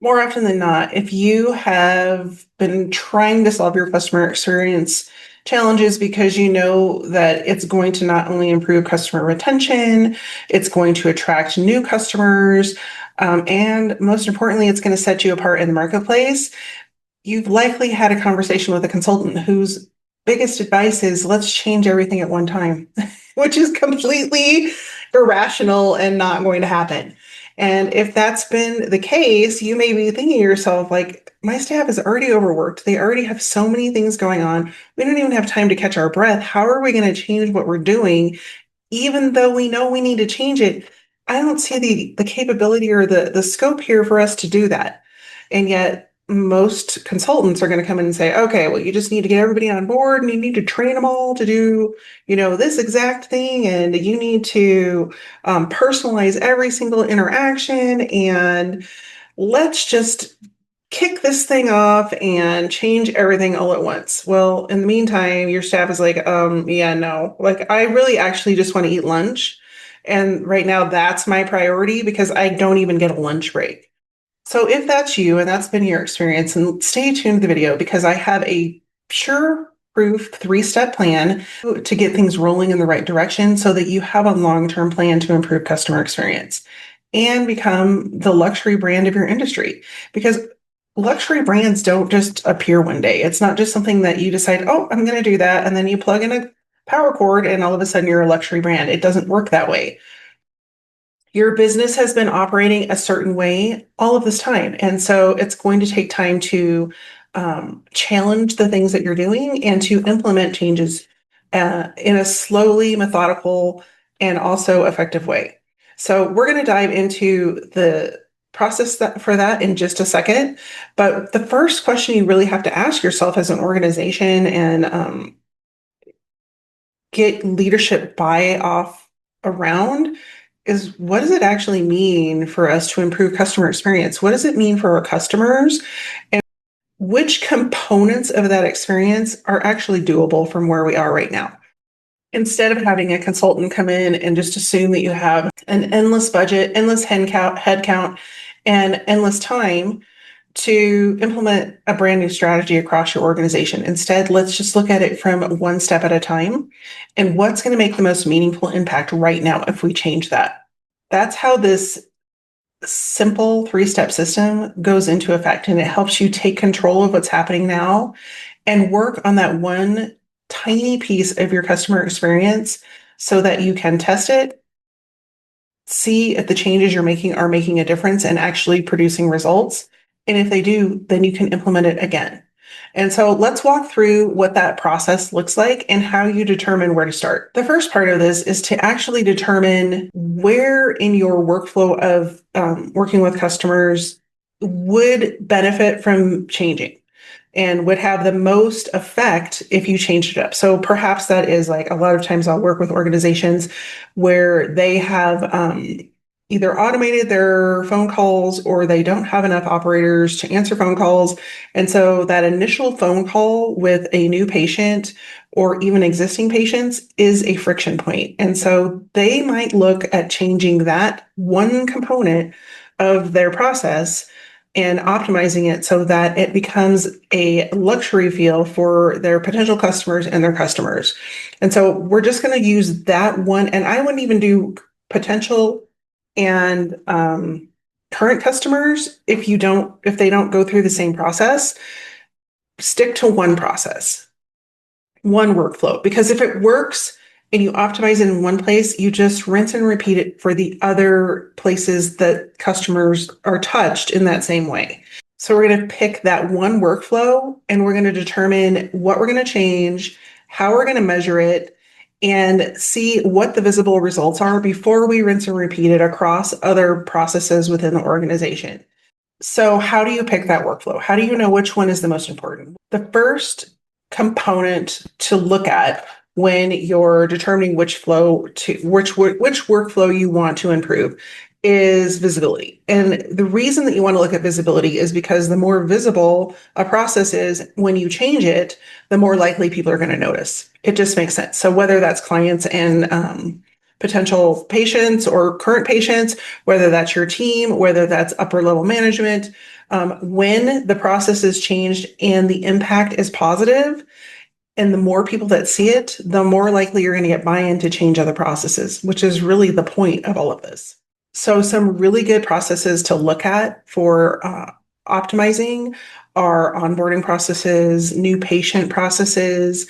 More often than not, if you have been trying to solve your customer experience challenges because you know that it's going to not only improve customer retention, it's going to attract new customers, and most importantly, it's going to set you apart in the marketplace. You've likely had a conversation with a consultant whose biggest advice is let's change everything at one time, which is completely irrational and not going to happen. And if that's been the case, you may be thinking to yourself, like, my staff is already overworked. They already have so many things going on. We don't even have time to catch our breath. How are we going to change what we're doing, even though we know we need to change it? I don't see the capability or the scope here for us to do that. And yet, most consultants are going to come in and say, okay, well, you just need to get everybody on board and you need to train them all to do, this exact thing. And you need to personalize every single interaction. And let's just kick this thing off and change everything all at once. Well, in the meantime, your staff is like, yeah, no, like I really actually just want to eat lunch. And right now that's my priority because I don't even get a lunch break. So if that's you and that's been your experience, and stay tuned to the video because I have a sure proof 3-step plan to get things rolling in the right direction so that you have a long-term plan to improve customer experience and become the luxury brand of your industry. Because luxury brands don't just appear one day. It's not just something that you decide, oh, I'm going to do that. And then you plug in a power cord and all of a sudden you're a luxury brand. It doesn't work that way. Your business has been operating a certain way all of this time. And so it's going to take time to challenge the things that you're doing and to implement changes in a slowly, methodical, and also effective way. So we're going to dive into the process for that in just a second. But the first question you really have to ask yourself as an organization and get leadership buy-off around is what does it actually mean for us to improve customer experience? What does it mean for our customers? And which components of that experience are actually doable from where we are right now? Instead of having a consultant come in and just assume that you have an endless budget, endless head count, and endless time to implement a brand new strategy across your organization. Instead, let's just look at it from one step at a time and what's going to make the most meaningful impact right now if we change that. That's how this simple 3-step system goes into effect, and it helps you take control of what's happening now and work on that one tiny piece of your customer experience so that you can test it, see if the changes you're making are making a difference and actually producing results. And if they do, then you can implement it again. And so let's walk through what that process looks like and how you determine where to start. The first part of this is to actually determine where in your workflow of working with customers would benefit from changing and would have the most effect if you changed it up. So perhaps that is like a lot of times I'll work with organizations where they have either automated their phone calls or they don't have enough operators to answer phone calls. And so that initial phone call with a new patient or even existing patients is a friction point. And so they might look at changing that one component of their process and optimizing it so that it becomes a luxury feel for their potential customers and their customers. And so we're just going to use that one. And I wouldn't even do potential and current customers if they don't go through the same process. Stick to one process, one workflow, because if it works and you optimize it in one place, you just rinse and repeat it for the other places that customers are touched in that same way. So we're going to pick that one workflow and we're going to determine what we're going to change, how we're going to measure it, and see what the visible results are before we rinse and repeat it across other processes within the organization. So how do you pick that workflow? How do you know which one is the most important? The first component to look at when you're determining which workflow you want to improve is visibility. And the reason that you want to look at visibility is because the more visible a process is when you change it, the more likely people are going to notice. It just makes sense. So whether that's clients and potential patients or current patients, whether that's your team, whether that's upper level management, When the process is changed and the impact is positive, and the more people that see it, the more likely you're going to get buy-in to change other processes, which is really the point of all of this. So some really good processes to look at for optimizing are onboarding processes, new patient processes,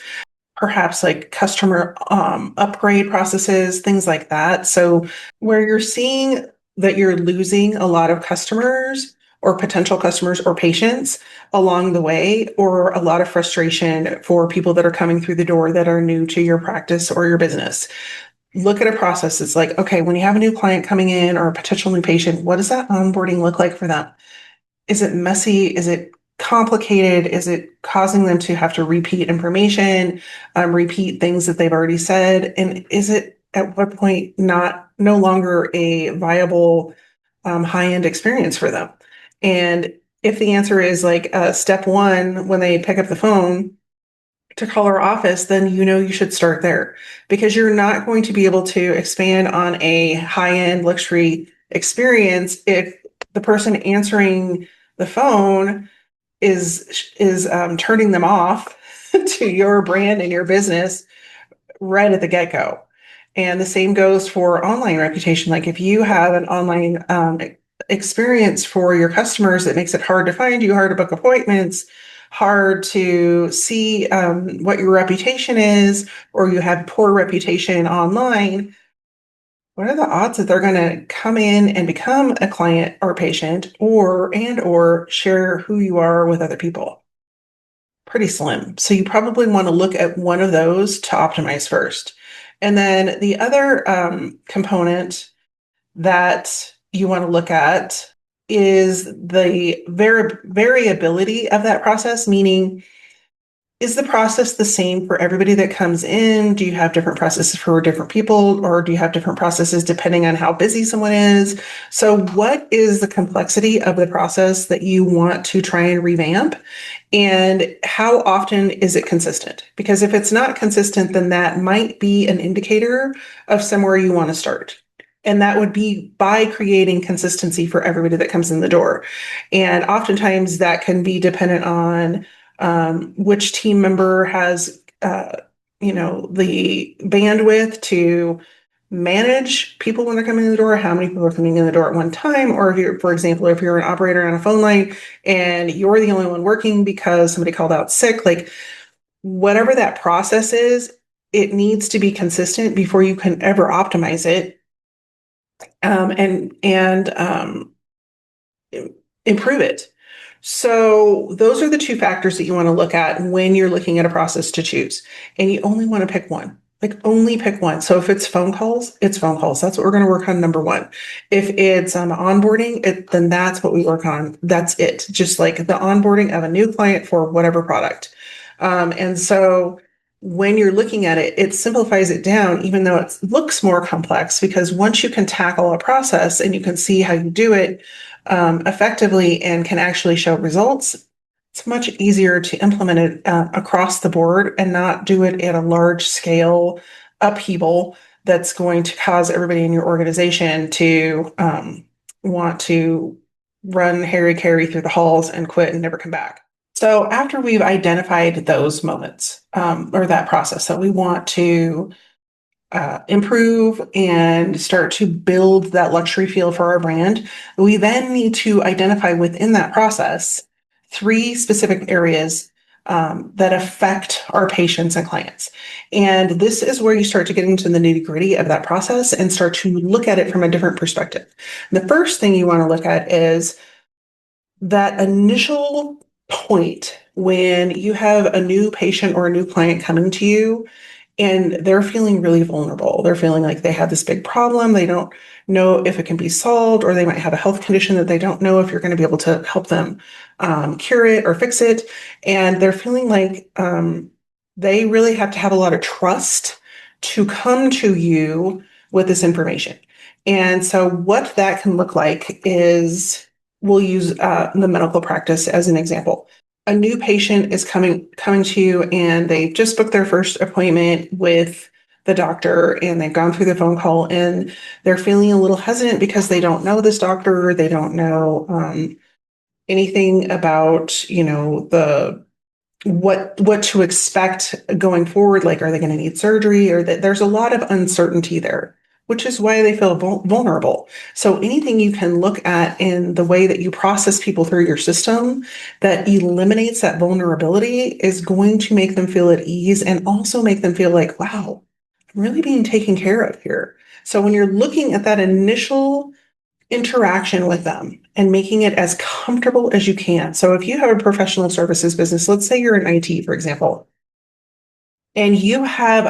perhaps like customer upgrade processes, things like that. So where you're seeing that you're losing a lot of customers or potential customers or patients along the way, or a lot of frustration for people that are coming through the door that are new to your practice or your business. Look at a process. It's like, okay, when you have a new client coming in or a potential new patient, what does that onboarding look like for them? Is it messy? Is it complicated? Is it causing them to have to repeat information, repeat things that they've already said? And is it at what point no longer a viable high-end experience for them? And if the answer is like step one, when they pick up the phone to call our office, then you should start there, because you're not going to be able to expand on a high-end luxury experience if the person answering the phone is turning them off to your brand and your business right at the get-go. And the same goes for online reputation. Like if you have an online experience for your customers that makes it hard to find you, hard to book appointments, hard to see what your reputation is, or you have poor reputation online, what are the odds that they're going to come in and become a client or patient, or share who you are with other people? Pretty slim. So you probably want to look at one of those to optimize first. And then the other component that you want to look at is the variability of that process, meaning, is the process the same for everybody that comes in? Do you have different processes for different people, or do you have different processes depending on how busy someone is? So what is the complexity of the process that you want to try and revamp? And how often is it consistent? Because if it's not consistent, then that might be an indicator of somewhere you want to start. And that would be by creating consistency for everybody that comes in the door. And oftentimes that can be dependent on which team member has, the bandwidth to manage people when they're coming in the door, how many people are coming in the door at one time, or if you're, for example, if you're an operator on a phone line and you're the only one working because somebody called out sick, like whatever that process is, it needs to be consistent before you can ever optimize it and improve it. So those are the two factors that you want to look at when you're looking at a process to choose. And you only want to pick one. Like only pick one. So if it's phone calls, it's phone calls. That's what we're going to work on, number one. If it's onboarding, then that's what we work on. That's it. Just like the onboarding of a new client for whatever product. And so when you're looking at it, it simplifies it down, even though it looks more complex, because once you can tackle a process and you can see how you do it effectively and can actually show results, it's much easier to implement it across the board and not do it at a large scale upheaval that's going to cause everybody in your organization to want to run Harry Carey through the halls and quit and never come back. So after we've identified those moments or that process that we want to improve and start to build that luxury feel for our brand, we then need to identify within that process 3 specific areas that affect our patients and clients. And this is where you start to get into the nitty-gritty of that process and start to look at it from a different perspective. The first thing you want to look at is that initial point when you have a new patient or a new client coming to you and they're feeling really vulnerable. They're feeling like they have this big problem. They don't know if it can be solved, or they might have a health condition that they don't know if you're going to be able to help them cure it or fix it. And they're feeling like they really have to have a lot of trust to come to you with this information. And so what that can look like is, we'll use the medical practice as an example. A new patient is coming to you and they've just booked their first appointment with the doctor, and they've gone through the phone call and they're feeling a little hesitant because they don't know this doctor, they don't know anything about, the what to expect going forward. Like, are they going to need surgery? Or that there's a lot of uncertainty there, which is why they feel vulnerable. So anything you can look at in the way that you process people through your system that eliminates that vulnerability is going to make them feel at ease and also make them feel like, wow, I'm really being taken care of here. So when you're looking at that initial interaction with them and making it as comfortable as you can. So if you have a professional services business, let's say you're in IT, for example, and you have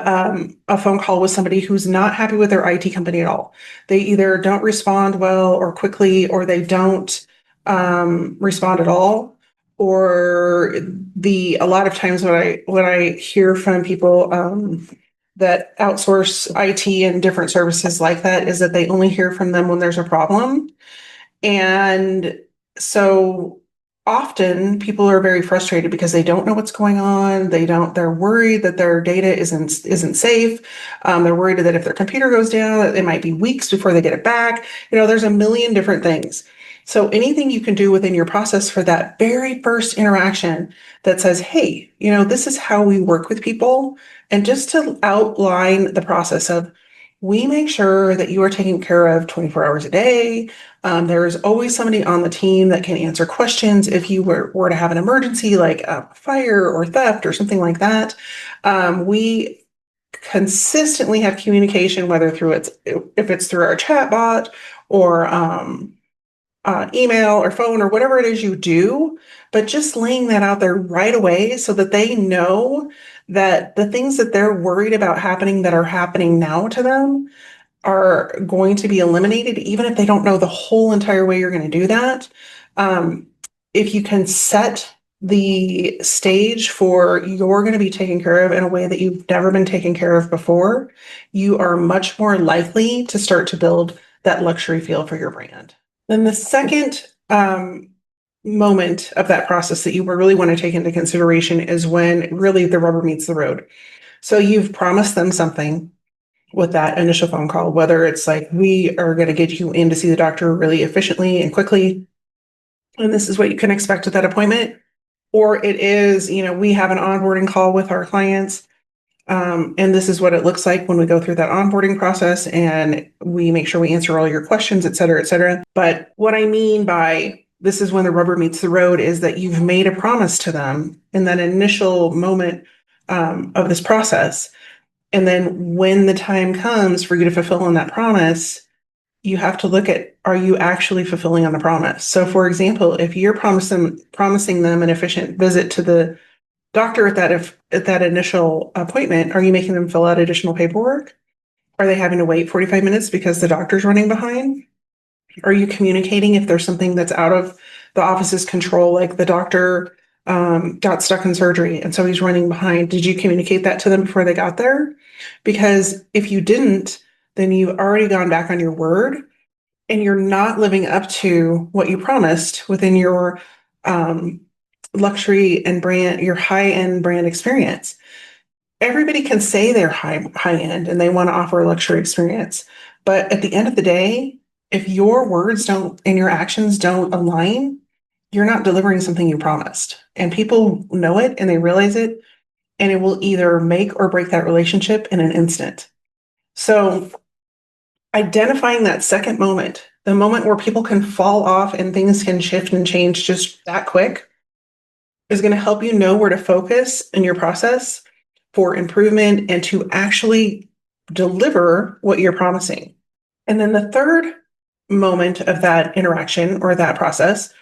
a phone call with somebody who's not happy with their IT company at all. They either don't respond well or quickly, or they don't respond at all. Or a lot of times what I hear from people that outsource IT and different services like that is that they only hear from them when there's a problem. And so often people are very frustrated because they don't know what's going on. They're worried that their data isn't safe. They're worried that if their computer goes down, it might be weeks before they get it back. There's a million different things. So anything you can do within your process for that very first interaction that says, hey, this is how we work with people. And just to outline the process of, we make sure that you are taken care of 24 hours a day. There's always somebody on the team that can answer questions if you were to have an emergency like a fire or theft or something like that. We consistently have communication, whether if it's through our chat bot or email or phone or whatever it is you do, but just laying that out there right away so that they know that the things that they're worried about happening that are happening now to them are going to be eliminated, even if they don't know the whole entire way you're going to do that. If you can set the stage for you're going to be taken care of in a way that you've never been taken care of before, you are much more likely to start to build that luxury feel for your brand. Then the second moment of that process that you really want to take into consideration is when really the rubber meets the road. So you've promised them something with that initial phone call, whether it's like, we are going to get you in to see the doctor really efficiently and quickly, and this is what you can expect at that appointment. Or it is, we have an onboarding call with our clients, and this is what it looks like when we go through that onboarding process, and we make sure we answer all your questions, et cetera, et cetera. But what I mean by this is when the rubber meets the road is that you've made a promise to them in that initial moment of this process. And then when the time comes for you to fulfill on that promise, you have to look at, are you actually fulfilling on the promise? So for example, if you're promising them an efficient visit to the doctor at that initial appointment, are you making them fill out additional paperwork? Are they having to wait 45 minutes because the doctor's running behind? Are you communicating if there's something that's out of the office's control, like the doctor got stuck in surgery and so he's running behind? Did you communicate that to them before they got there? Because if you didn't, then you've already gone back on your word and you're not living up to what you promised within your luxury and brand, your high-end brand experience. Everybody can say they're high end and they want to offer a luxury experience, but at the end of the day, if your words don't and your actions don't align, you're not delivering something you promised. And people know it and they realize it, and it will either make or break that relationship in an instant. So identifying that second moment, the moment where people can fall off and things can shift and change just that quick, is going to help you know where to focus in your process for improvement and to actually deliver what you're promising. And then the third moment of that interaction or that process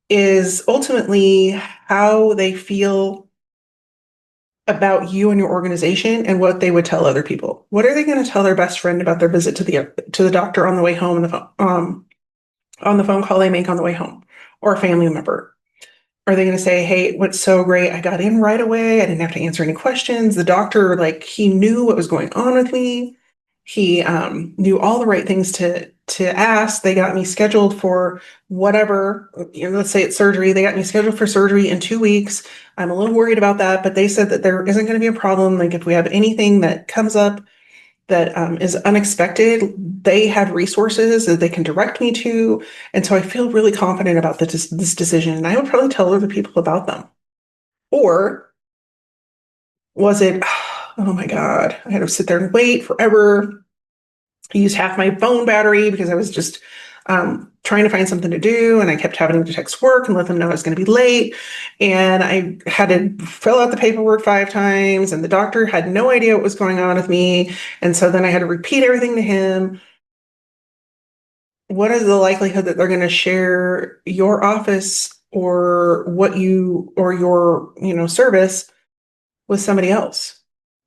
is ultimately how they feel about you and your organization and what they would tell other people. What are they going to tell their best friend about their visit to the doctor on the way home, on the phone call they make on the way home, or a family member? Are they going to say, hey, what's so great? I got in right away. I didn't have to answer any questions. The doctor, he knew what was going on with me. He knew all the right things to ask. They got me scheduled for whatever, let's say it's surgery. They got me scheduled for surgery in 2 weeks. I'm a little worried about that, but they said that there isn't going to be a problem. Like if we have anything that comes up that is unexpected, they have resources that they can direct me to. And so I feel really confident about this decision. And I would probably tell other people about them. Or was it, oh my God, I had to sit there and wait forever. I used half my phone battery because I was just trying to find something to do. And I kept having to text work and let them know I was going to be late. And I had to fill out the paperwork 5 times. And the doctor had no idea what was going on with me. And so then I had to repeat everything to him. What is the likelihood that they're going to share your office or your, service with somebody else?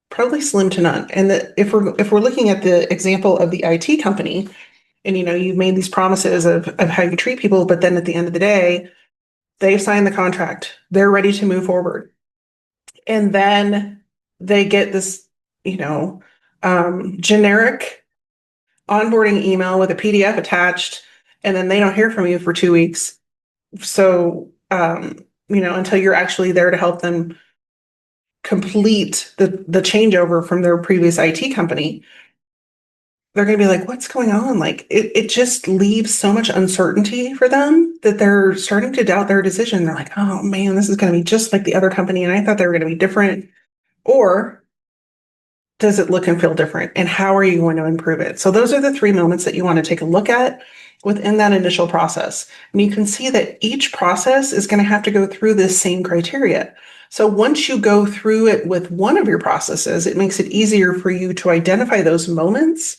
Probably slim to none. And that if we're looking at the example of the IT company, and you've made these promises of how you treat people, but then at the end of the day, they've signed the contract, they're ready to move forward, and then they get this, generic onboarding email with a PDF attached, and then they don't hear from you for 2 weeks. So, until you're actually there to help them complete the changeover from their previous IT company, they're going to be like, what's going on? Like it just leaves so much uncertainty for them that they're starting to doubt their decision. They're like, oh man, this is going to be just like the other company. And I thought they were going to be different. Or does it look and feel different? And how are you going to improve it? So those are the 3 moments that you want to take a look at within that initial process. And you can see that each process is going to have to go through this same criteria. So once you go through it with one of your processes, it makes it easier for you to identify those moments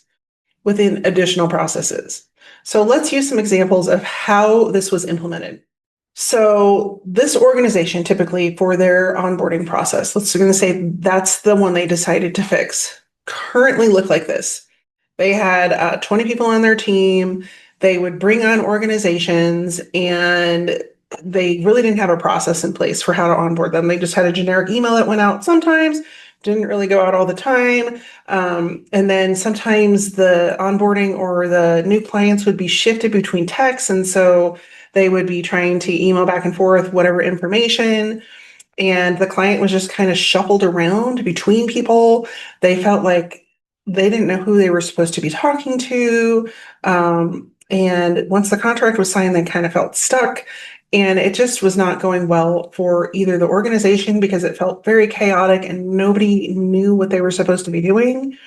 within additional processes. So let's use some examples of how this was implemented. So this organization, typically for their onboarding process, we're going to say that's the one they decided to fix, currently look like this. They had 20 people on their team. They would bring on organizations, and they really didn't have a process in place for how to onboard them. They just had a generic email that went out sometimes, didn't really go out all the time. And then sometimes the onboarding or the new clients would be shifted between techs. And so they would be trying to email back and forth whatever information. And the client was just kind of shuffled around between people. They felt like they didn't know who they were supposed to be talking to. And once the contract was signed, they kind of felt stuck. And it just was not going well for either the organization because it felt very chaotic and nobody knew what they were supposed to be doing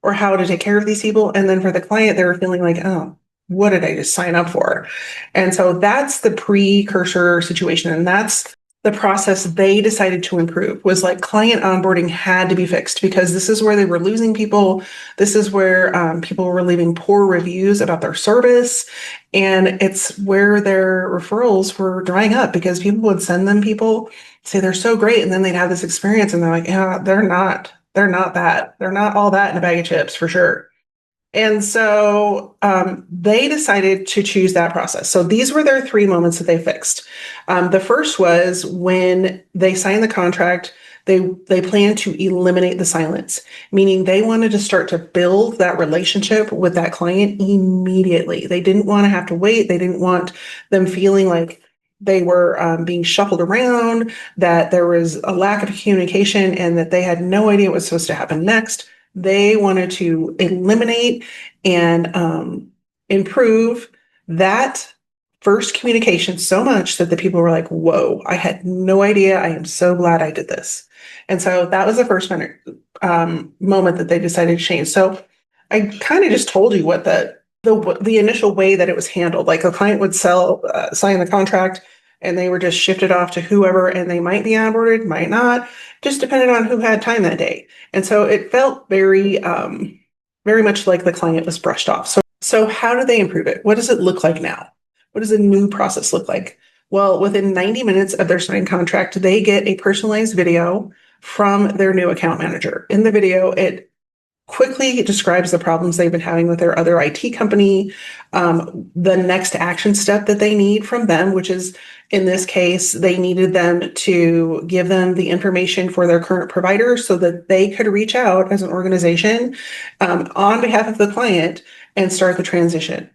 or how to take care of these people. And then for the client, they were feeling like, oh, what did I just sign up for? And so that's the precursor situation. And that's the process they decided to improve, was like client onboarding had to be fixed because this is where they were losing people. This is where people were leaving poor reviews about their service. And it's where their referrals were drying up because people would send them people, say they're so great. And then they'd have this experience and they're like, yeah, they're not that. They're not all that in a bag of chips for sure. And so they decided to choose that process. So these were their 3 moments that they fixed. The first was when they signed the contract, they planned to eliminate the silence, meaning they wanted to start to build that relationship with that client immediately. They didn't want to have to wait. They didn't want them feeling like they were being shuffled around, that there was a lack of communication, and that they had no idea what was supposed to happen next. They wanted to eliminate and improve that first communication so much that the people were like, whoa, I had no idea. I am so glad I did this. And so that was the first moment that they decided to change. So I kind of just told you what the initial way that it was handled. Like a client would sign the contract, and they were just shifted off to whoever, and they might be onboarded, might not, just depended on who had time that day. And so it felt very, very much like the client was brushed off. So how do they improve it? What does it look like now? What does a new process look like? Well, within 90 minutes of their signed contract, they get a personalized video from their new account manager. In the video, it quickly describes the problems they've been having with their other IT company, the next action step that they need from them, which is, in this case, they needed them to give them the information for their current provider so that they could reach out as an organization on behalf of the client and start the transition.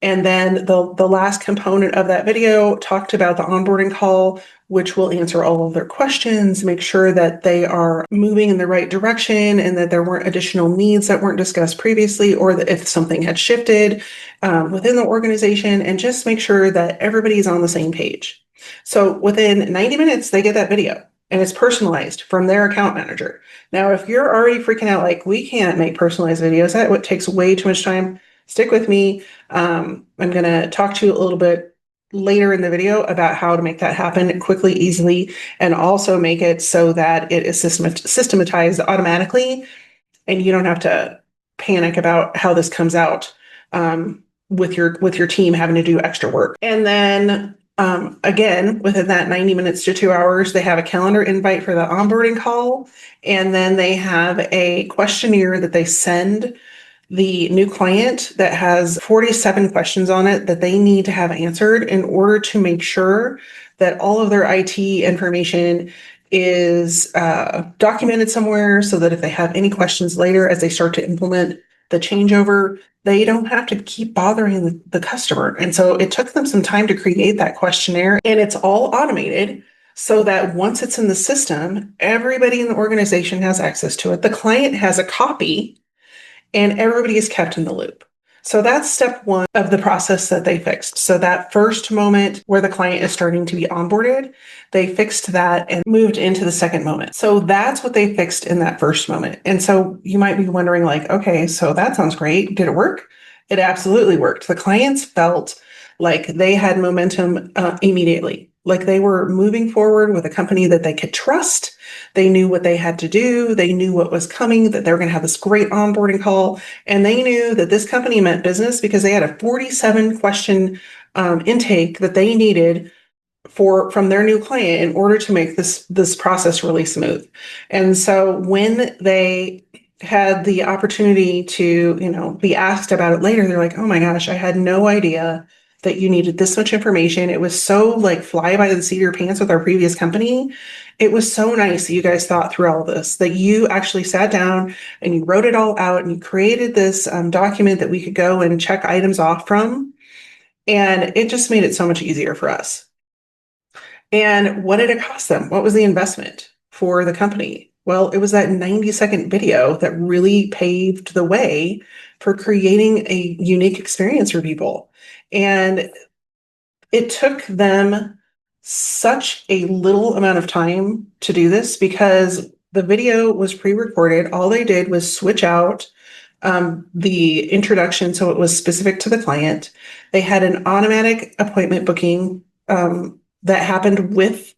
And then the last component of that video talked about the onboarding call, which will answer all of their questions, make sure that they are moving in the right direction and that there weren't additional needs that weren't discussed previously, or that if something had shifted within the organization, and just make sure that everybody's on the same page. So within 90 minutes, they get that video. And it's personalized from their account manager. Now, if you're already freaking out, like, we can't make personalized videos, that takes way too much time, stick with me. I'm going to talk to you a little bit later in the video about how to make that happen quickly, easily, and also make it so that it is systematized automatically, and you don't have to panic about how this comes out with your team having to do extra work. And then again, within that 90 minutes to 2 hours, they have a calendar invite for the onboarding call. And then they have a questionnaire that they send the new client that has 47 questions on it that they need to have answered in order to make sure that all of their IT information is documented somewhere, so that if they have any questions later as they start to implement the changeover, they don't have to keep bothering the customer. And so it took them some time to create that questionnaire, and it's all automated so that once it's in the system, everybody in the organization has access to it. The client has a copy, and everybody is kept in the loop. So that's step one of the process that they fixed. So that first moment where the client is starting to be onboarded, they fixed that and moved into the second moment. So that's what they fixed in that first moment. And so you might be wondering, like, okay, so that sounds great. Did it work? It absolutely worked. The clients felt like they had momentum immediately, like they were moving forward with a company that they could trust. They knew what they had to do. They knew what was coming, that they were going to have this great onboarding call. And they knew that this company meant business because they had a 47 question intake that they needed from their new client in order to make this process really smooth. And so when they had the opportunity to, be asked about it later, they're like, oh my gosh, I had no idea that you needed this much information. It was so like fly by the seat of your pants with our previous company. It was so nice that you guys thought through all this, that you actually sat down and you wrote it all out and you created this document that we could go and check items off from. And it just made it so much easier for us. And what did it cost them? What was the investment for the company? Well, it was that 90-second video that really paved the way for creating a unique experience for people. And it took them such a little amount of time to do this because the video was pre-recorded. All they did was switch out the introduction so it was specific to the client. They had an automatic appointment booking that happened with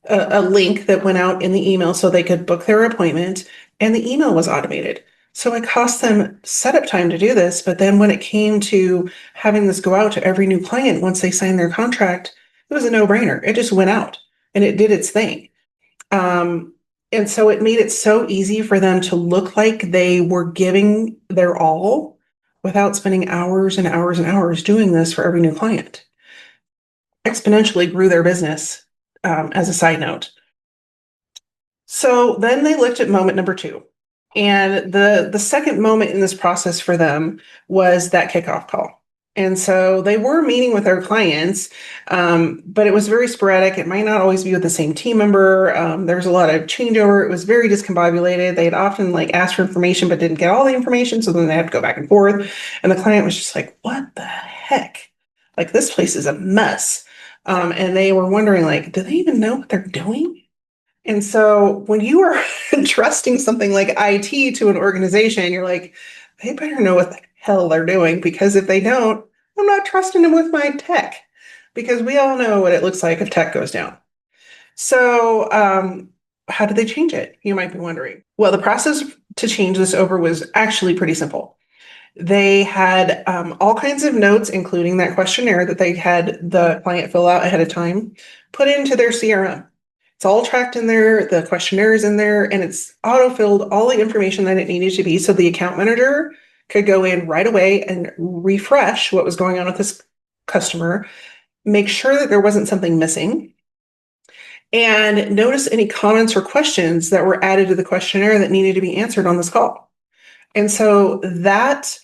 a link that went out in the email so they could book their appointment, and the email was automated. So it cost them setup time to do this, but then when it came to having this go out to every new client once they signed their contract, it was a no-brainer. It just went out and it did its thing. And so it made it so easy for them to look like they were giving their all without spending hours and hours and hours doing this for every new client. Exponentially grew their business, as a side note. So then they looked at moment number two. And the second moment in this process for them was that kickoff call. And so they were meeting with their clients, but it was very sporadic. It might not always be with the same team member. There was a lot of changeover. It was very discombobulated. They'd often asked for information, but didn't get all the information. So then they had to go back and forth. And the client was just like, what the heck? Like, this place is a mess. And they were wondering, do they even know what they're doing? And so when you are entrusting something like IT to an organization, you're like, they better know what the hell they're doing, because if they don't, I'm not trusting them with my tech, because we all know what it looks like if tech goes down. So how did they change it? You might be wondering. Well, the process to change this over was actually pretty simple. They had all kinds of notes, including that questionnaire that they had the client fill out ahead of time, put into their CRM. It's all tracked in there. The questionnaire is in there, and it's auto-filled all the information that it needed to be, so the account manager could go in right away and refresh what was going on with this customer, make sure that there wasn't something missing, and notice any comments or questions that were added to the questionnaire that needed to be answered on this call. And so that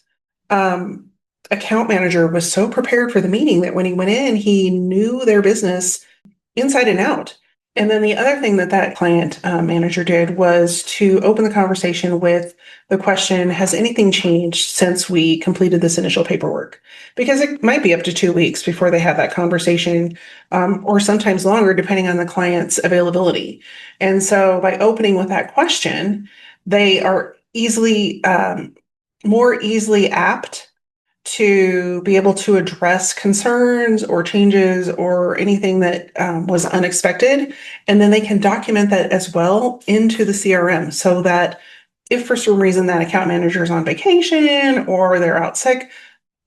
account manager was so prepared for the meeting that when he went in, he knew their business inside and out. And then the other thing that that client manager did was to open the conversation with the question, has anything changed since we completed this initial paperwork? Because it might be up to 2 weeks before they have that conversation, or sometimes longer, depending on the client's availability. And so by opening with that question, they are more easily apt to be able to address concerns or changes or anything that was unexpected. And then they can document that as well into the CRM so that if for some reason that account manager is on vacation or they're out sick,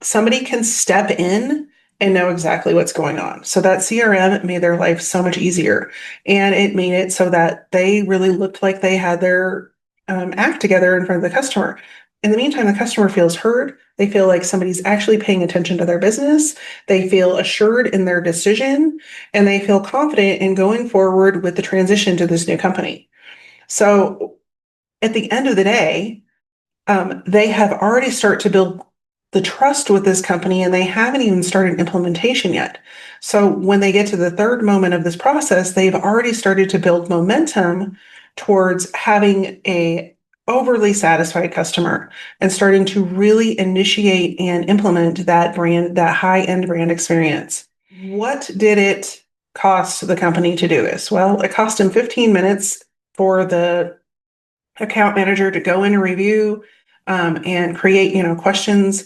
somebody can step in and know exactly what's going on. So that CRM made their life so much easier. And it made it so that they really looked like they had their act together in front of the customer. In the meantime, the customer feels heard. They feel like somebody's actually paying attention to their business. They feel assured in their decision, and they feel confident in going forward with the transition to this new company. So at the end of the day, they have already started to build the trust with this company, and they haven't even started implementation yet. So when they get to the third moment of this process, they've already started to build momentum towards having a overly satisfied customer and starting to really initiate and implement that brand, that high-end brand experience. What did it cost the company to do this? Well, it cost them 15 minutes for the account manager to go in and review and create, questions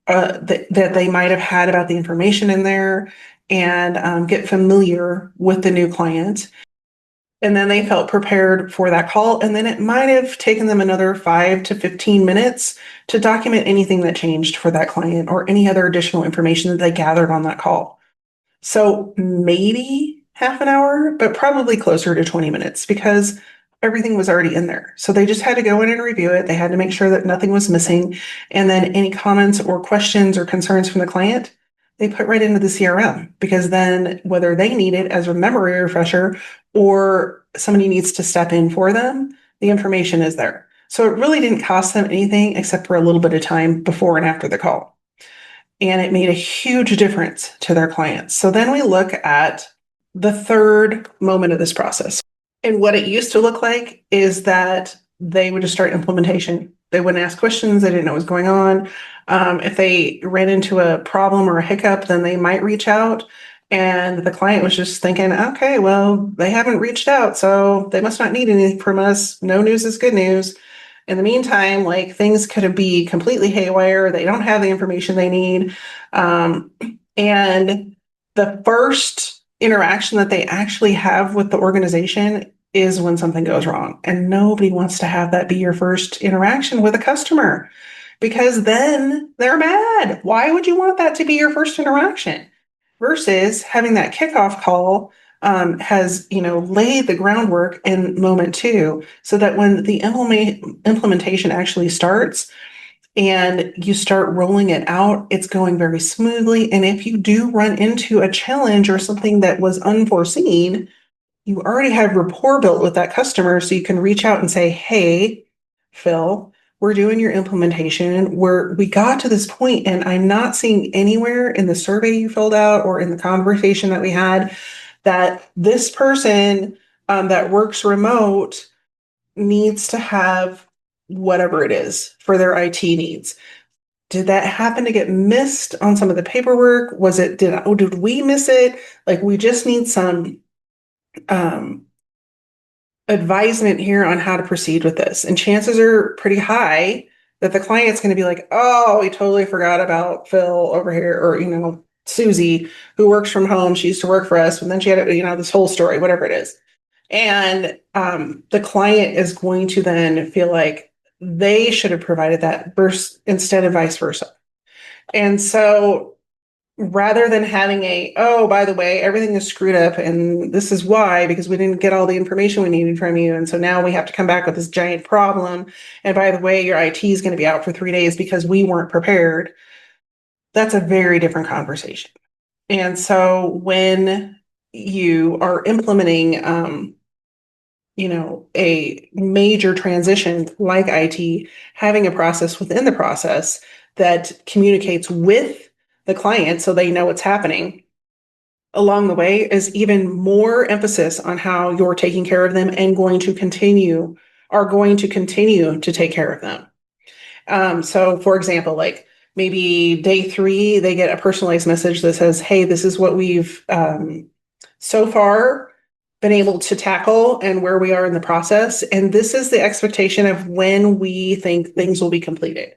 that they might have had about the information in there and get familiar with the new client. And then they felt prepared for that call. And then it might have taken them another 5 to 15 minutes to document anything that changed for that client or any other additional information that they gathered on that call. So maybe half an hour, but probably closer to 20 minutes because everything was already in there. So they just had to go in and review it. They had to make sure that nothing was missing. And then any comments or questions or concerns from the client, they put right into the CRM because then whether they need it as a memory refresher or somebody needs to step in for them, the information is there. So it really didn't cost them anything except for a little bit of time before and after the call. And it made a huge difference to their clients. So then we look at the third moment of this process. And what it used to look like is that they would just start implementation. They wouldn't ask questions. They didn't know what was going on. If they ran into a problem or a hiccup, then they might reach out. And the client was just thinking, okay, well, they haven't reached out, so they must not need anything from us. No news is good news. In the meantime, like things could be completely haywire. They don't have the information they need. And the first interaction that they actually have with the organization is when something goes wrong. And nobody wants to have that be your first interaction with a customer because then they're mad. Why would you want that to be your first interaction? Versus having that kickoff call has laid the groundwork in moment two so that when the implementation actually starts and you start rolling it out, it's going very smoothly. And if you do run into a challenge or something that was unforeseen, you already have rapport built with that customer, so you can reach out and say, hey, Phil, we're doing your implementation. We got to this point, and I'm not seeing anywhere in the survey you filled out or in the conversation that we had that this person that works remote needs to have whatever it is for their IT needs. Did that happen to get missed on some of the paperwork? Did we miss it? Like, we just need some advisement here on how to proceed with this. And chances are pretty high that the client's going to be like, oh, we totally forgot about Phil over here, or, Susie, who works from home. She used to work for us, and then she had, this whole story, whatever it is. And the client is going to then feel like they should have provided that instead of vice versa. And so rather than having oh, by the way, everything is screwed up and this is why, because we didn't get all the information we needed from you. And so now we have to come back with this giant problem. And by the way, your IT is going to be out for 3 days because we weren't prepared. That's a very different conversation. And so when you are implementing, a major transition like IT, having a process within the process that communicates with the client so they know what's happening along the way is even more emphasis on how you're taking care of them and are going to continue to take care of them. So for example, like maybe day 3, they get a personalized message that says, hey, this is what we've so far been able to tackle and where we are in the process. And this is the expectation of when we think things will be completed.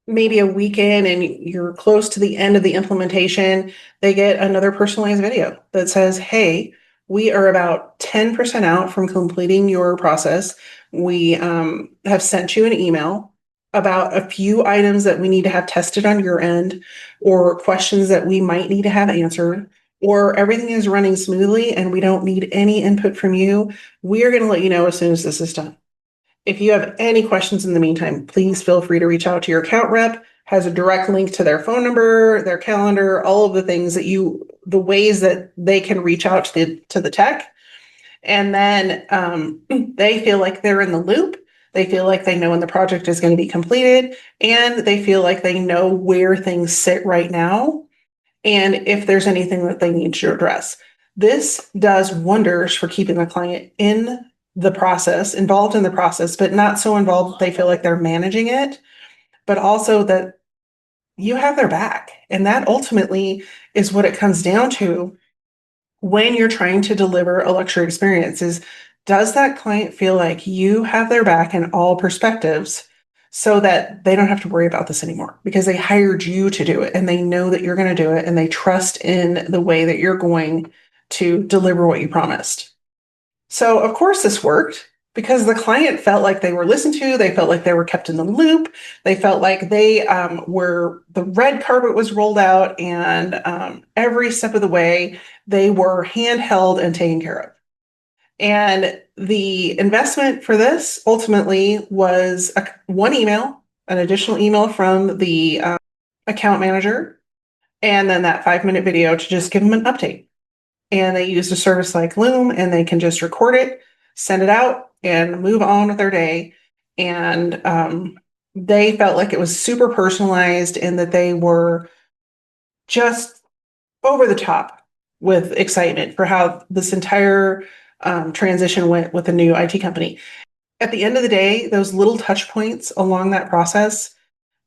Maybe a weekend and you're close to the end of the implementation, they get another personalized video that says, hey, we are about 10% out from completing your process. We have sent you an email about a few items that we need to have tested on your end, or questions that we might need to have answered, or everything is running smoothly and we don't need any input from you. We are going to let you know as soon as this is done. If you have any questions in the meantime, please feel free to reach out to your account rep. Has a direct link to their phone number, their calendar, all of the things the ways that they can reach out to the tech. And then they feel like they're in the loop. They feel like they know when the project is going to be completed, and they feel like they know where things sit right now and if there's anything that they need to address. This does wonders for keeping the client in the process, involved in the process, but not so involved that they feel like they're managing it, but also that you have their back. And that ultimately is what it comes down to when you're trying to deliver a luxury experience. Is, does that client feel like you have their back in all perspectives so that they don't have to worry about this anymore because they hired you to do it and they know that you're going to do it and they trust in the way that you're going to deliver what you promised? So of course this worked because the client felt like they were listened to. They felt like they were kept in the loop. They felt like the red carpet was rolled out, and every step of the way they were handheld and taken care of. And the investment for this ultimately was one email, an additional email from the account manager, and then that 5-minute video to just give them an update. And they used a service like Loom, and they can just record it, send it out, and move on with their day. And they felt like it was super personalized and that they were just over the top with excitement for how this entire transition went with the new IT company. At the end of the day, those little touch points along that process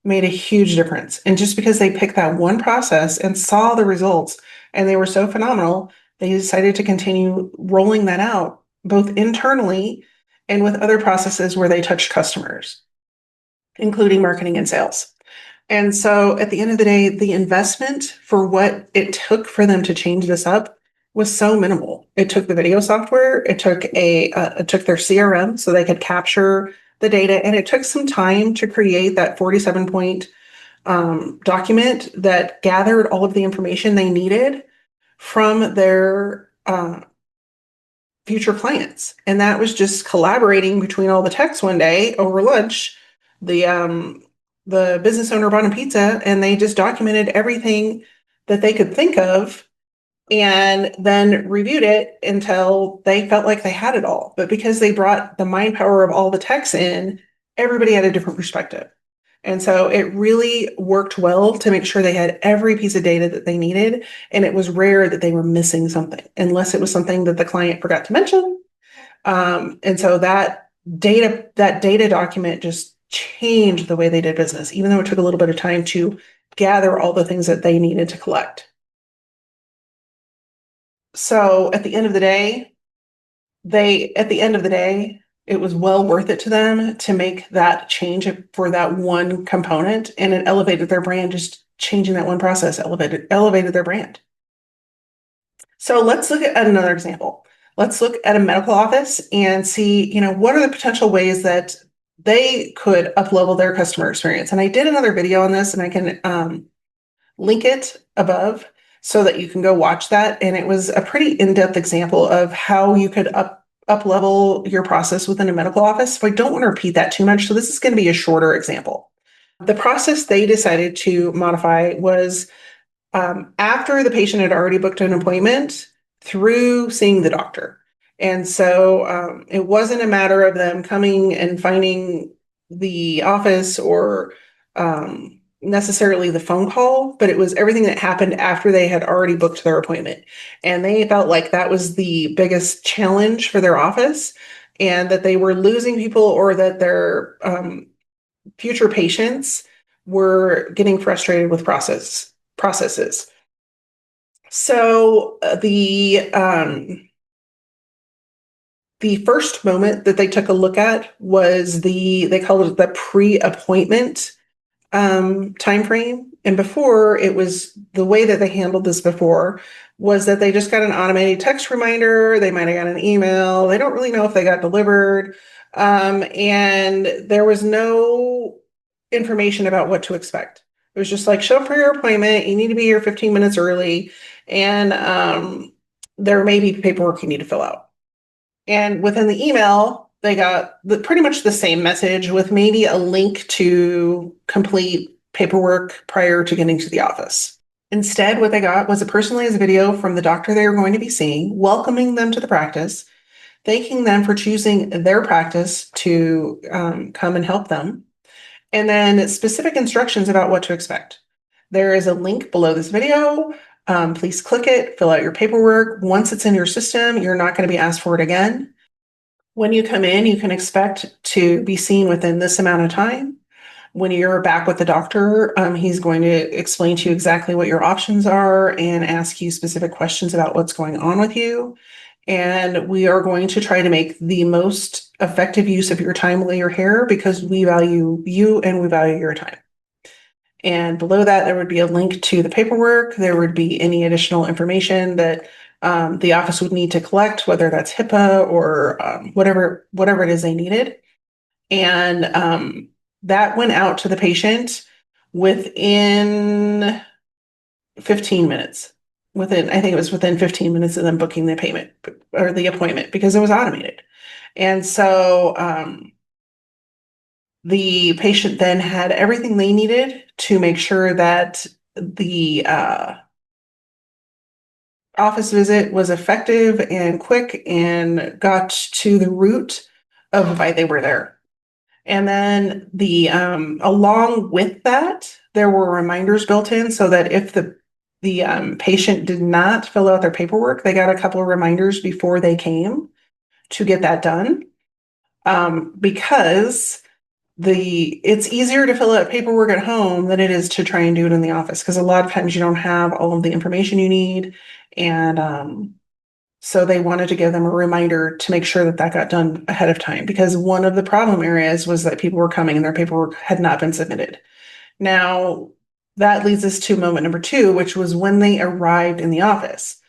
made a huge difference. And just because they picked that one process and saw the results and they were so phenomenal, they decided to continue rolling that out both internally and with other processes where they touched customers, including marketing and sales. And so at the end of the day, the investment for what it took for them to change this up was so minimal. It took the video software, it took their CRM so they could capture the data, and it took some time to create that 47-point document that gathered all of the information they needed from their future clients. And that was just collaborating between all the techs one day over lunch. The business owner bought a pizza and they just documented everything that they could think of and then reviewed it until they felt like they had it all. But because they brought the mind power of all the techs in, everybody had a different perspective. And so it really worked well to make sure they had every piece of data that they needed. And it was rare that they were missing something, unless it was something that the client forgot to mention. And so that data document just changed the way they did business, even though it took a little bit of time to gather all the things that they needed to collect. So at the end of the day, it was well worth it to them to make that change for that one component, and it elevated their brand. Just changing that one process elevated their brand. So let's look at another example. Let's look at a medical office and see, what are the potential ways that they could up-level their customer experience. And I did another video on this, and I can link it above so that you can go watch that. And it was a pretty in-depth example of how you could up-level your process within a medical office. So I don't want to repeat that too much. So this is going to be a shorter example. The process they decided to modify was after the patient had already booked an appointment through seeing the doctor. And so it wasn't a matter of them coming and finding the office or necessarily the phone call, but it was everything that happened after they had already booked their appointment. And they felt like that was the biggest challenge for their office, and that they were losing people, or that their future patients were getting frustrated with processes. So the first moment that they took a look at was they called it the pre-appointment time frame. And before, it was the way that they handled this before was that they just got an automated text reminder. They might have got an email. They don't really know if they got delivered. And there was no information about what to expect. It was just like, show up for your appointment. You need to be here 15 minutes early. And there may be paperwork you need to fill out. And within the email, they got pretty much the same message with maybe a link to complete paperwork prior to getting to the office. Instead, what they got was a personalized video from the doctor they were going to be seeing, welcoming them to the practice, thanking them for choosing their practice to come and help them, and then specific instructions about what to expect. There is a link below this video. Please click it, fill out your paperwork. Once it's in your system, you're not going to be asked for it again. When you come in, you can expect to be seen within this amount of time. When you're back with the doctor, he's going to explain to you exactly what your options are and ask you specific questions about what's going on with you. And we are going to try to make the most effective use of your time while you're here, because we value you and we value your time. And below that, there would be a link to the paperwork. There would be any additional information that the office would need to collect, whether that's HIPAA or whatever it is they needed. And that went out to the patient within 15 minutes. I think it was within 15 minutes of them booking the payment or the appointment, because it was automated. And so the patient then had everything they needed to make sure that the office visit was effective and quick and got to the root of why they were there. And then along with that, there were reminders built in so that if the patient did not fill out their paperwork, they got a couple of reminders before they came to get that done. Because it's easier to fill out paperwork at home than it is to try and do it in the office, because a lot of times you don't have all of the information you need. And so they wanted to give them a reminder to make sure that that got done ahead of time, because one of the problem areas was that people were coming and their paperwork had not been submitted. Now, that leads us to moment number 2, which was when they arrived in the office.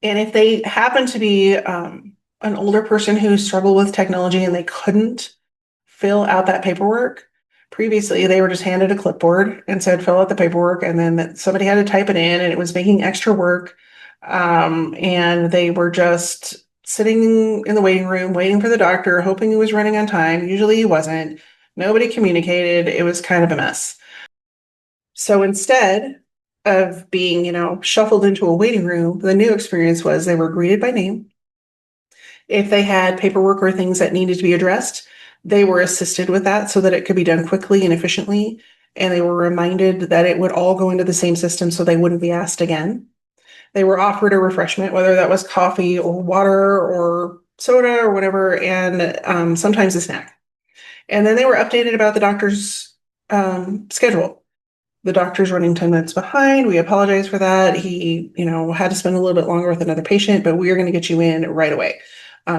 And if they happen to be an older person who struggled with technology and they couldn't fill out that paperwork, previously they were just handed a clipboard and said, fill out the paperwork. And then somebody had to type it in, and it was making extra work. And they were just sitting in the waiting room, waiting for the doctor, hoping he was running on time. Usually he wasn't. Nobody communicated. It was kind of a mess. So instead of being, shuffled into a waiting room, the new experience was they were greeted by name. If they had paperwork or things that needed to be addressed, they were assisted with that so that it could be done quickly and efficiently. And they were reminded that it would all go into the same system so they wouldn't be asked again. They were offered a refreshment, whether that was coffee or water or soda or whatever, and sometimes a snack. And then they were updated about the doctor's schedule. The doctor's running 10 minutes behind. We apologize for that. He, had to spend a little bit longer with another patient, but we are going to get you in right away.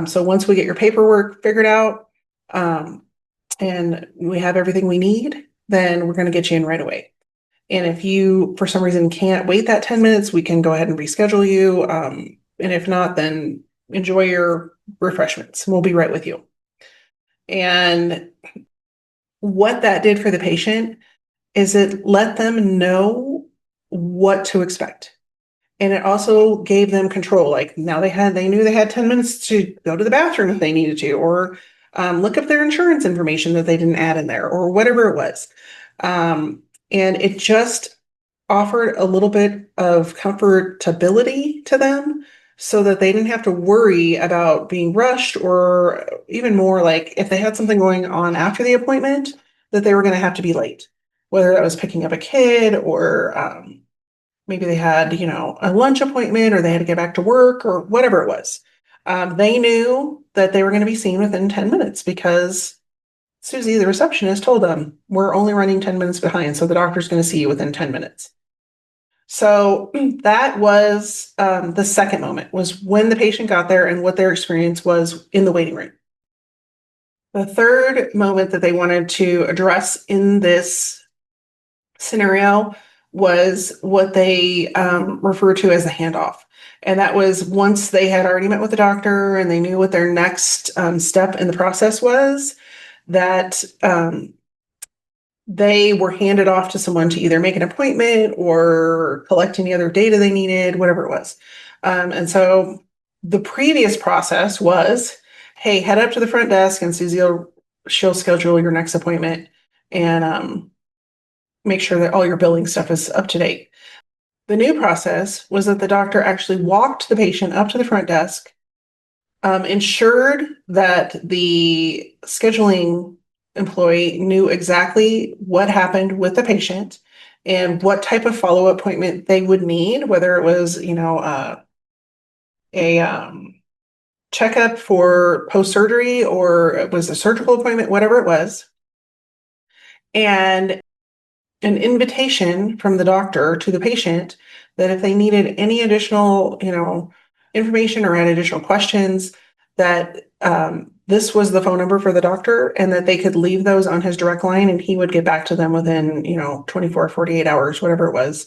So once we get your paperwork figured out, and we have everything we need, then we're going to get you in right away. And if you, for some reason, can't wait that 10 minutes, we can go ahead and reschedule you. And if not, then enjoy your refreshments. We'll be right with you. And what that did for the patient is it let them know what to expect. And it also gave them control. Like now they knew they had 10 minutes to go to the bathroom if they needed to, or look up their insurance information that they didn't add in there, or whatever it was. And it just offered a little bit of comfortability to them so that they didn't have to worry about being rushed, or even more like if they had something going on after the appointment, that they were going to have to be late. whether that was picking up a kid or maybe they had, a lunch appointment or they had to get back to work or whatever it was. They knew that they were going to be seen within 10 minutes because Susie, the receptionist, told them, we're only running 10 minutes behind, so the doctor's going to see you within 10 minutes. So that was the second moment, was when the patient got there and what their experience was in the waiting room. The third moment that they wanted to address in this scenario was what they refer to as a handoff. And that was once they had already met with the doctor and they knew what their next step in the process was, that they were handed off to someone to either make an appointment or collect any other data they needed, whatever it was. And so the previous process was, hey, head up to the front desk and she'll schedule your next appointment and make sure that all your billing stuff is up to date. The new process was that the doctor actually walked the patient up to the front desk, ensured that the scheduling employee knew exactly what happened with the patient and what type of follow-up appointment they would need, whether it was, a checkup for post-surgery or it was a surgical appointment, whatever it was. And an invitation from the doctor to the patient that if they needed any additional, information or had additional questions, that this was the phone number for the doctor and that they could leave those on his direct line and he would get back to them within, 24, 48 hours, whatever it was.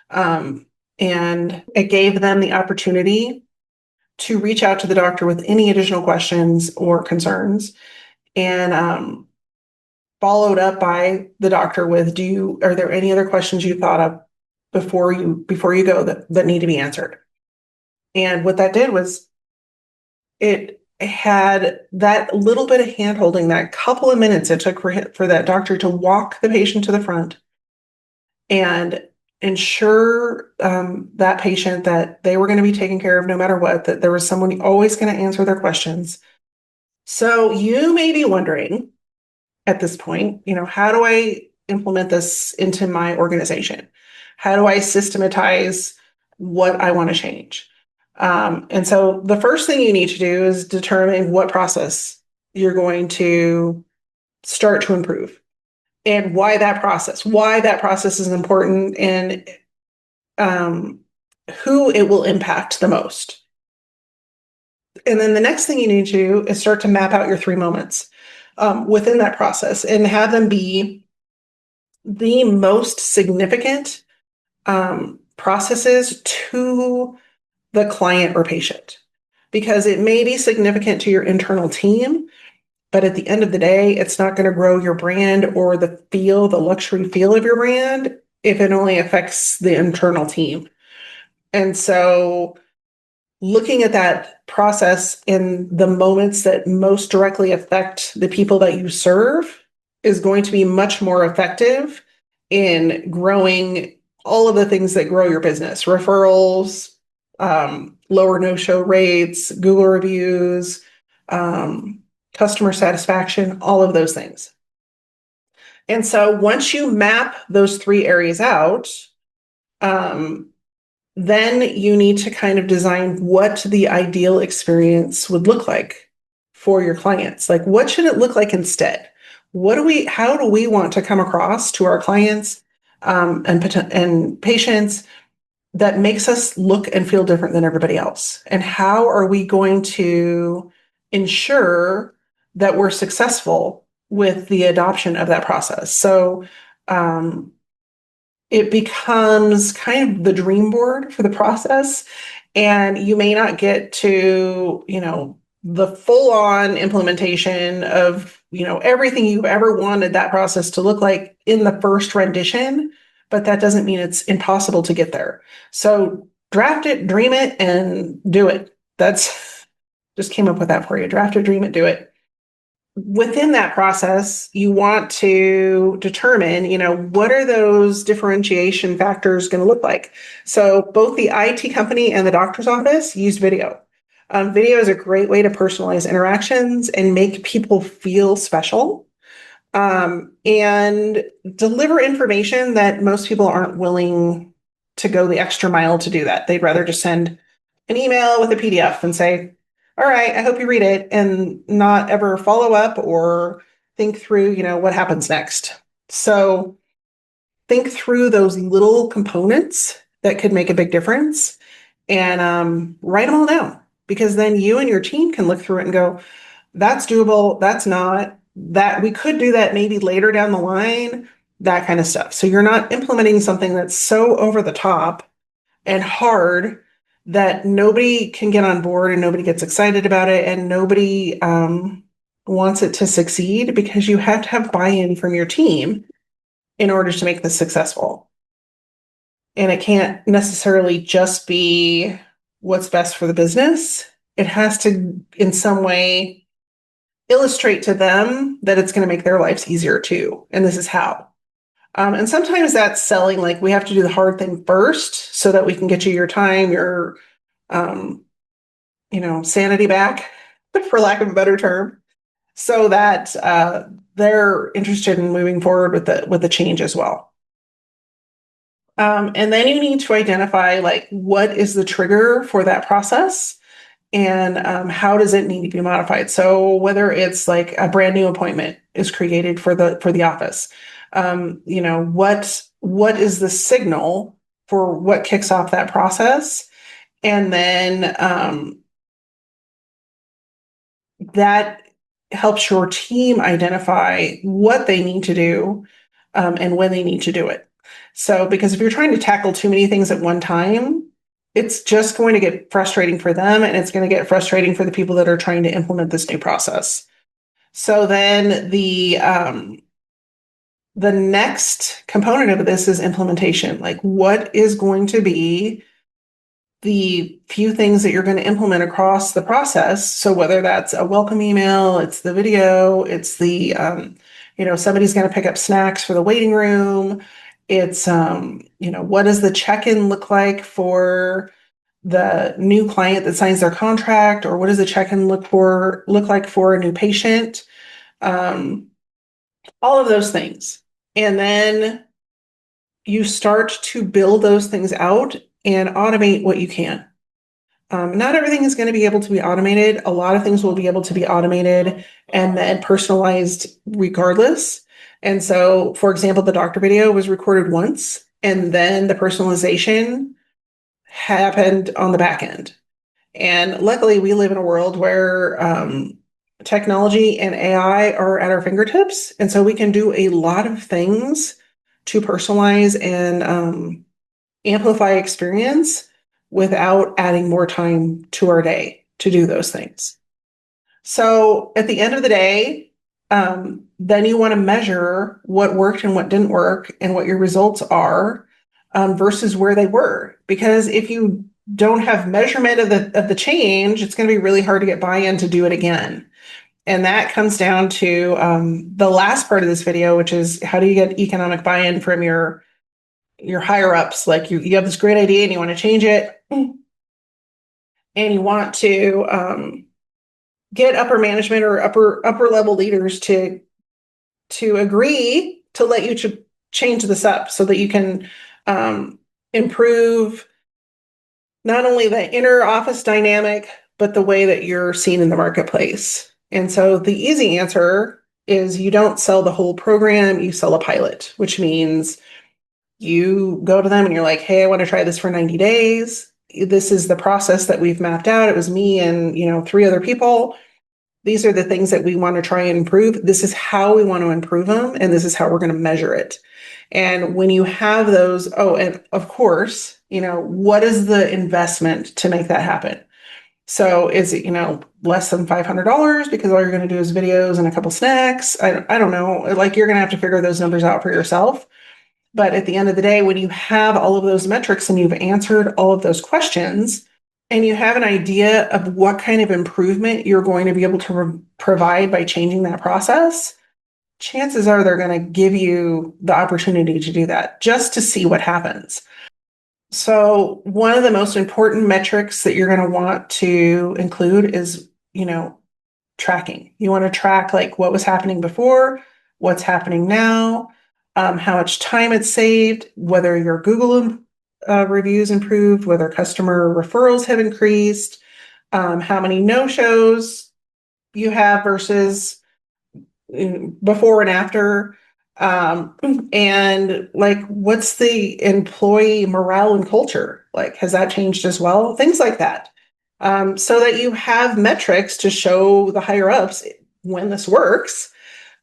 And it gave them the opportunity to reach out to the doctor with any additional questions or concerns. And followed up by the doctor with, are there any other questions you thought of before you go that need to be answered? And what that did was it had that little bit of hand holding, that couple of minutes it took for that doctor to walk the patient to the front and ensure that patient that they were going to be taken care of no matter what, that there was someone always going to answer their questions. So you may be wondering, at this point, how do I implement this into my organization? How do I systematize what I want to change? And so the first thing you need to do is determine what process you're going to start to improve and why that process is important and who it will impact the most. And then the next thing you need to do is start to map out your 3 moments within that process and have them be the most significant processes to the client or patient, because it may be significant to your internal team, but at the end of the day, it's not going to grow your brand or the luxury feel of your brand if it only affects the internal team. And so looking at that process in the moments that most directly affect the people that you serve is going to be much more effective in growing all of the things that grow your business: referrals, lower no-show rates, Google reviews, customer satisfaction, all of those things. And so once you map those 3 areas out, then you need to kind of design what the ideal experience would look like for your clients. Like, what should it look like instead? How do we want to come across to our clients and patients that makes us look and feel different than everybody else? And how are we going to ensure that we're successful with the adoption of that process? So it becomes kind of the dream board for the process. And you may not get to, the full-on implementation of, everything you've ever wanted that process to look like in the first rendition, but that doesn't mean it's impossible to get there. So draft it, dream it, and do it. That's just came up with that for you. Draft it, dream it, do it. Within that process, you want to determine, what are those differentiation factors going to look like? So both the IT company and the doctor's office use video. Video is a great way to personalize interactions and make people feel special. and deliver information that most people aren't willing to go the extra mile to do that. They'd rather just send an email with a PDF and say, all right, I hope you read it, and not ever follow up or think through, what happens next. So think through those little components that could make a big difference, and write them all down, because then you and your team can look through it and go, that's doable, that's not, that we could do that maybe later down the line, that kind of stuff. So you're not implementing something that's so over the top and hard that nobody can get on board and nobody gets excited about it and nobody wants it to succeed, because you have to have buy-in from your team in order to make this successful. And it can't necessarily just be what's best for the business. It has to, in some way, illustrate to them that it's going to make their lives easier too. And this is how. And sometimes that's selling, like, we have to do the hard thing first so that we can get you your time, your, sanity back, for lack of a better term, so that they're interested in moving forward with the change as well. And then you need to identify, like, what is the trigger for that process, and how does it need to be modified. So whether it's like a brand new appointment is created for the office, what is the signal for what kicks off that process, and then that helps your team identify what they need to do, and when they need to do it. So, because if you're trying to tackle too many things at one time, it's just going to get frustrating for them, and it's going to get frustrating for the people that are trying to implement this new process. So then the next component of this is implementation. Like, what is going to be the few things that you're going to implement across the process? So whether that's a welcome email, it's the video, it's the, somebody's going to pick up snacks for the waiting room. It's, what does the check-in look like for the new client that signs their contract, or what does the check-in look like for a new patient? All of those things. And then you start to build those things out and automate what you can. Not everything is going to be able to be automated. A lot of things will be able to be automated and then personalized regardless. And so, for example, the doctor video was recorded once, and then the personalization happened on the back end. And luckily, we live in a world where technology and AI are at our fingertips. And so we can do a lot of things to personalize and amplify experience without adding more time to our day to do those things. So at the end of the day, then you want to measure what worked and what didn't work and what your results are, versus where they were. Because if you don't have measurement of the change, it's going to be really hard to get buy-in to do it again. And that comes down to the last part of this video, which is, how do you get economic buy-in from your higher ups? Like, you have this great idea and you want to change it, and you want to get upper management or upper level leaders to agree to let you change this up, so that you can improve not only the inner office dynamic, but the way that you're seen in the marketplace. And so the easy answer is, you don't sell the whole program, you sell a pilot, which means you go to them and you're like, hey, I want to try this for 90 days. This is the process that we've mapped out. It was me and 3 other people. These are the things that we want to try and improve. This is how we want to improve them, and this is how we're going to measure it. And when you have those, and of course, what is the investment to make that happen? So is it, less than $500 because all you're going to do is videos and a couple snacks? I don't know. Like, you're going to have to figure those numbers out for yourself. But at the end of the day, when you have all of those metrics and you've answered all of those questions, and you have an idea of what kind of improvement you're going to be able to provide by changing that process, chances are they're going to give you the opportunity to do that, just to see what happens. So one of the most important metrics that you're going to want to include is, tracking. You want to track, like, what was happening before, what's happening now, how much time it's saved, whether your Google reviews improved, whether customer referrals have increased, how many no-shows you have versus before and after, and like what's the employee morale and culture like, has that changed as well, things like that, so that you have metrics to show the higher ups when this works,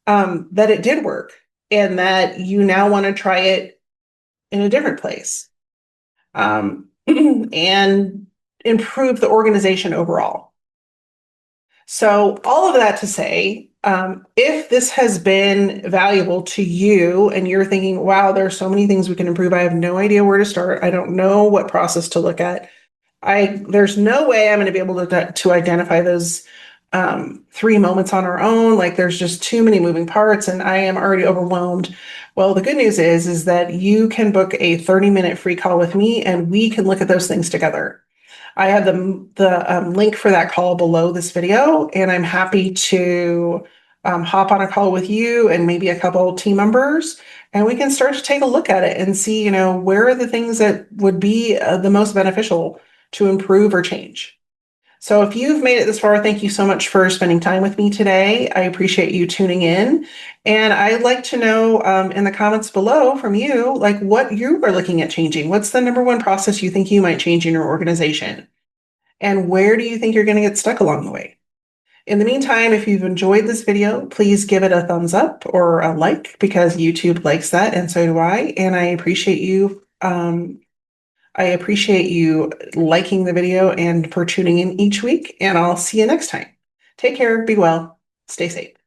that it did work and that you now want to try it in a different place, and improve the organization overall. So all of that to say, if this has been valuable to you and you're thinking, wow, there are so many things we can improve, I have no idea where to start, I don't know what process to look at, there's no way I'm going to be able to identify those 3 moments on our own. Like there's just too many moving parts and I am already overwhelmed. Well, the good news is that you can book a 30-minute free call with me and we can look at those things together. I have the link for that call below this video, and I'm happy to hop on a call with you and maybe a couple team members, and we can start to take a look at it and see, where are the things that would be the most beneficial to improve or change. So if you've made it this far, thank you so much for spending time with me today. I appreciate you tuning in. And I'd like to know in the comments below from you, like what you are looking at changing. What's the number one process you think you might change in your organization? And where do you think you're going to get stuck along the way? In the meantime, if you've enjoyed this video, please give it a thumbs up or a like because YouTube likes that and so do I. And I appreciate you. I appreciate you liking the video and for tuning in each week, and I'll see you next time. Take care, be well, stay safe.